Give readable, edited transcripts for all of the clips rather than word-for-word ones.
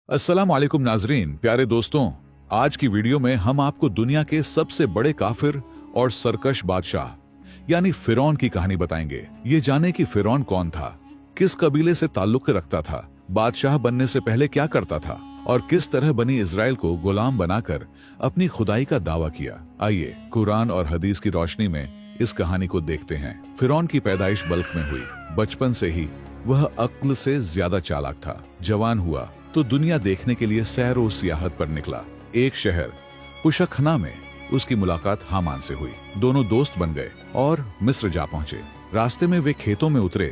अस्सलाम वालेकुम नाजरीन, प्यारे दोस्तों। आज की वीडियो में हम आपको दुनिया के सबसे बड़े काफिर और सरकश बादशाह यानी फिरौन की कहानी बताएंगे। ये जाने कि फिरौन कौन था, किस कबीले से ताल्लुक रखता था, बादशाह बनने से पहले क्या करता था और किस तरह बनी इजराइल को गुलाम बनाकर अपनी खुदाई का दावा किया। आइए कुरान और हदीस की रोशनी में इस कहानी को देखते हैं। फिरौन की पैदाइश बल्ख में हुई। बचपन से ही वह अक्ल से ज्यादा चालाक था। जवान हुआ तो दुनिया देखने के लिए सैर और सियाहत पर निकला। एक शहर पुशखना में उसकी मुलाकात हामान से हुई। दोनों दोस्त बन गए और मिस्र जा पहुंचे। रास्ते में वे खेतों में उतरे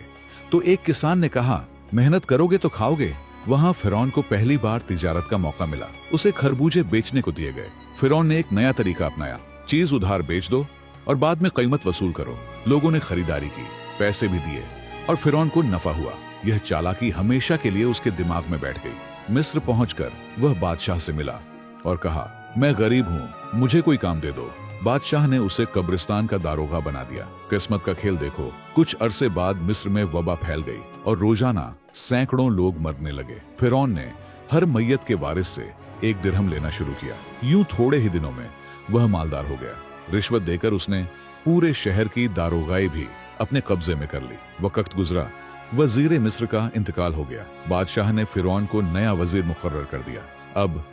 तो एक किसान ने कहा, मेहनत करोगे तो खाओगे। वहां फिरौन को पहली बार तिजारत का मौका मिला। उसे खरबूजे बेचने को दिए गए। फिरौन ने एक नया तरीका अपनाया, चीज उधार बेच दो और बाद में कीमत वसूल करो। लोगों ने खरीदारी की, पैसे भी दिए और फिरौन को नफा हुआ। यह चालाकी हमेशा के लिए उसके दिमाग में बैठ गई। मिस्र पहुंचकर वह बादशाह से मिला और कहा, मैं गरीब हूं, मुझे कोई काम दे दो। बादशाह ने उसे कब्रिस्तान का दारोगा बना दिया। किस्मत का खेल देखो, कुछ अरसे बाद मिस्र में वबा फैल गई और रोजाना सैकड़ों लोग मरने लगे। फिरौन ने हर मैयत के वारिस से 1 दिरहम लेना शुरू किया। यूं थोड़े ही दिनों में वह मालदार हो गया। रिश्वत देकर उसने पूरे शहर की दारोगाई भी अपने कब्जे में कर ली। वक्त गुजरा, वजीर मिस्र का इंतकाल हो गया। बादशाह ने फिरौन को नया वजीर मुकर्रर कर दिया। अब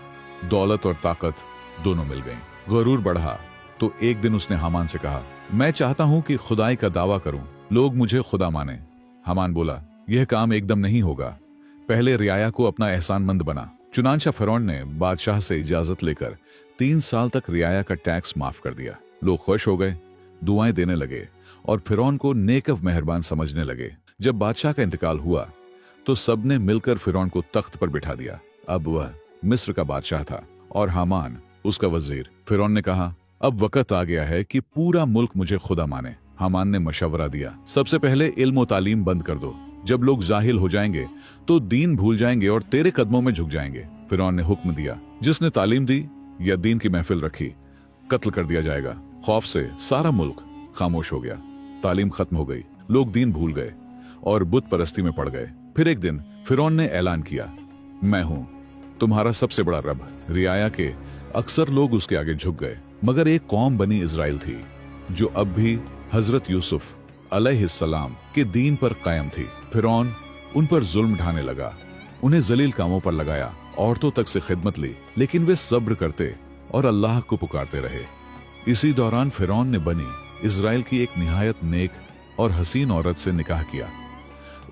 दौलत और ताकत दोनों मिल गईं। गरूर बढ़ा तो एक दिन उसने हामान से कहा, मैं चाहता हूं कि खुदाई का दावा करूं, लोग मुझे खुदा माने। हामान बोला, यह काम एकदम नहीं होगा, पहले रियाया को अपना एहसानमंद बना। चुनांचा फिरौन ने बादशाह से इजाजत लेकर 3 साल तक रियाया का टैक्स माफ कर दिया। लोग खुश हो गए, दुआएं देने लगे और फिरौन को नेकव मेहरबान समझने लगे। जब बादशाह का इंतकाल हुआ तो सबने मिलकर फिरौन को तख्त पर बिठा दिया। अब वह मिस्र का बादशाह था और हामान उसका वजीर। फिरौन ने कहा, अब वक्त आ गया है कि पूरा मुल्क मुझे खुदा माने। हामान ने मशवरा दिया, सबसे पहले इल्म और तालीम बंद कर दो। जब लोग जाहिल हो जाएंगे तो दीन भूल जाएंगे और तेरे कदमों में झुक जाएंगे। फिरौन ने हुक्म दिया, जिसने तालीम दी या दीन की महफिल रखी, कत्ल कर दिया जाएगा। खौफ से सारा मुल्क खामोश हो गया। तालीम खत्म हो गई, लोग दीन भूल गए और बुत परस्ती में पड़ गए। फिर एक दिन फिरौन ने ऐलान किया, मैं हूं तुम्हारा सबसे बड़ा रब। रियाया के अक्सर लोग उसके आगे झुक गए, मगर एक कौम बनी इजराइल थी जो अब भी हजरत यूसुफ अलैहिस्सलाम के दीन पर कायम थी। फिरौन उन पर जुल्म ढाने लगा, उन्हें जलील कामों पर लगाया, औरतों तक से खिदमत ली, लेकिन वे सब्र करते और अल्लाह को पुकारते रहे। इसी दौरान फिरौन ने बनी इजराइल की एक निहायत नेक और हसीन औरत से निकाह किया।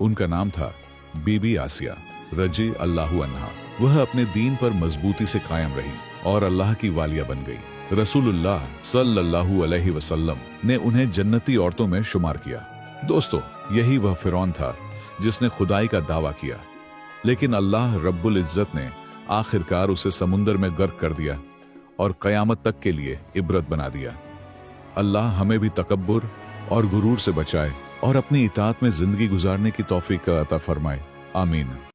उनका नाम था बीबी आसिया रजी अल्लाहु अन्हा। वह अपने दीन पर मजबूती से कायम रही और अल्लाह की वालिया बन गई। रसूलुल्लाह सल्लल्लाहु अलैहि वसल्लम ने उन्हें जन्नती औरतों में शुमार किया। दोस्तों, यही वह फिरौन था जिसने खुदाई का दावा किया, लेकिन अल्लाह रब्बुल इज्जत ने आखिरकार उसे समुंदर में गर्क कर दिया और कयामत तक के लिए इबरत बना दिया। अल्लाह हमें भी तकब्बुर और गुरूर से बचाए और अपनी इताअत में जिंदगी गुजारने की तौफीक अता फरमाए। आमीन।